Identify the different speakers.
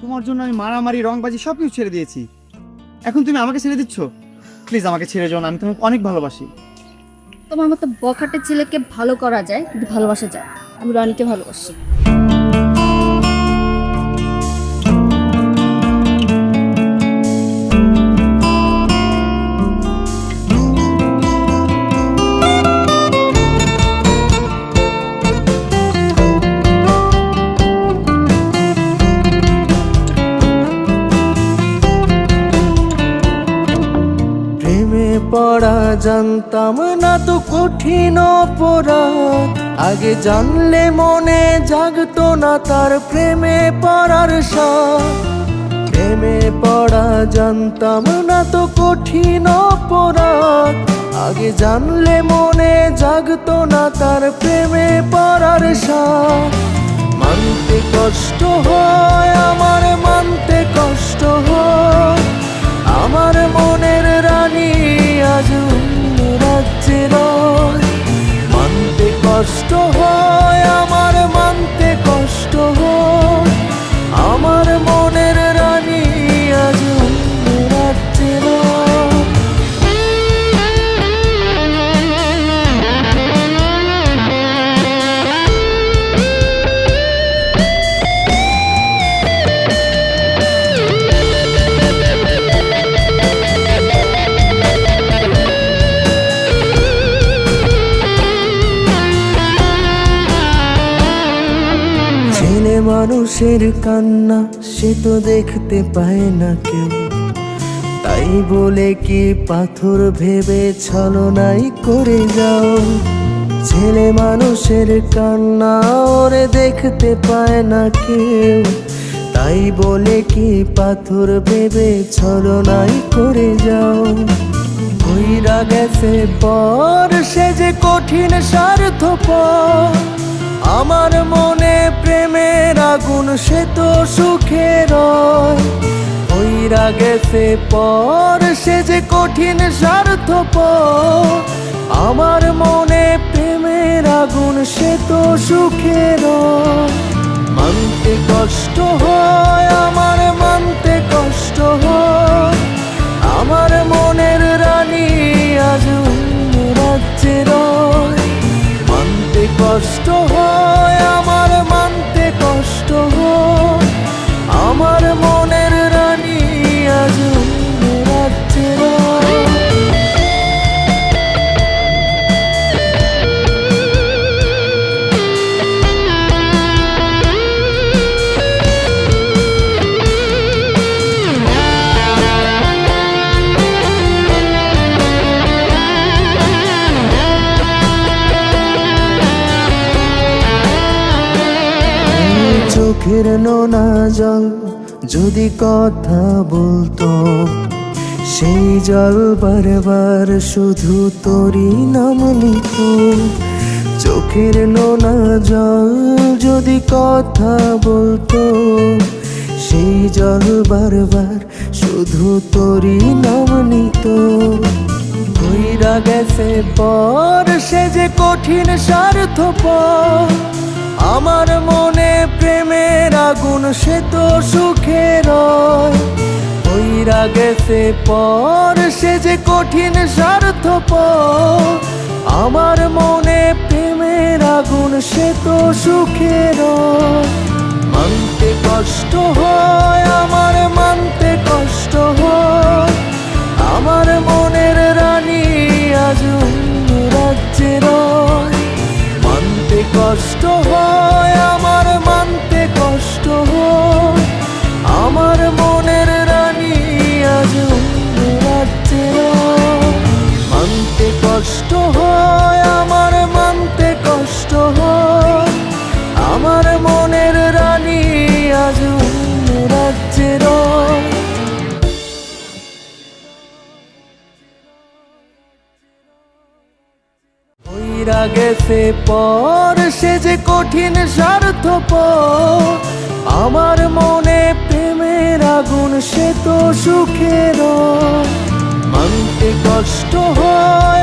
Speaker 1: তোমার জন্য আমি মারামারি রংবাজি সবকিছু ছেড়ে দিয়েছি, এখন তুমি আমাকে ছেড়ে দিচ্ছ? প্লিজ আমাকে ছেড়ে যাও না, আমি তোমাকে অনেক ভালোবাসি।
Speaker 2: তোমার মতো বখাটে ছেলেকে ভালো করা যায় কিন্তু ভালোবাসা যায়। আমি রনিকে ভালোবাসি।
Speaker 3: প্রেমে পড়া জানতাম না তো কঠিন অপরাধ, আগে জানলে মনে জাগতো না তার প্রেমে পড়ার স্বাদ। প্রেমে পড়া জানতাম না তো কঠিন অপরাধ, আগে জানলে মনে জাগতো না তার প্রেমে পড়ার স্বাদ। মানতে কষ্ট হয় আমার, মানতে কষ্ট হয় আমার মনের রানী আজ অন্য রাজ্যে রয়। মানতে কষ্ট হয় আমার, মানতে কষ্ট হয় আমার মনের রানী আজ অন্য রাজ্যে রয়। ছেলে মানুষের কান্না সে তো দেখতে পায় না কেউ, তাই বলে কি পাথর ভেবে ছলনাই করে যাও। ছেলে মানুষের কান্না ওরে দেখতে পায় না কেউ, তাই বলে কি পাথর ভেবে ছলনাই করে যাও। কইরা গেছে পর সে যে কঠিন স্বার্থপর, আমার মনে প্রেমের আগুন সে তো সুখে রয়। কইরা গেছে পর সে যে কঠিন স্বার্থপর, আমার মনে প্রেমের আগুন সে তো সুখে রয়। মানতে কষ্ট হয় আমার, মানতে কষ্ট হয় আমার মনের রানী আজ অন্য রাজ্যে রয়। মানতে কষ্ট হয় আমার, মানতে কষ্ট হয় আমার মনের রানী আজ অন্য রাজ্যে রয়। চোখের নোনা জল যদি কথা বলতো, সেই জল বারবার শুধু তোরই নাম নিত। চোখের নোনা জল যদি কথা বলতো, সেই জল বারবার শুধু তোরই নাম নিত। কইরা গেছে পর সে যে কঠিন স্বার্থপর, আমার মনে প্রেমের আগুন সে তো সুখে রয়। কইরা গেছে পর সে যে কঠিন স্বার্থপর, আমার মনে প্রেমের আগুন সে তো সুখে রয়। মানতে কষ্ট হয় আমার, মানতে কষ্ট হয় আমার মনের রানী আজ অন্য রাজ্যে রয়। মানতে কষ্ট হয় আমার, মানতে কষ্ট হয় আমার মনের রানী আজ অন্য রাজ্যে রয়। মানতে কষ্ট হয় আমার, মানতে কষ্ট হয় আমার মনের রানী আজ অন্য রাজ্যে রয়। কইরা গেছে পর সে যে কঠিন স্বার্থপর, আমার মনে প্রেমের আগুন সে তো সুখে রয়। মানতে কষ্ট হয়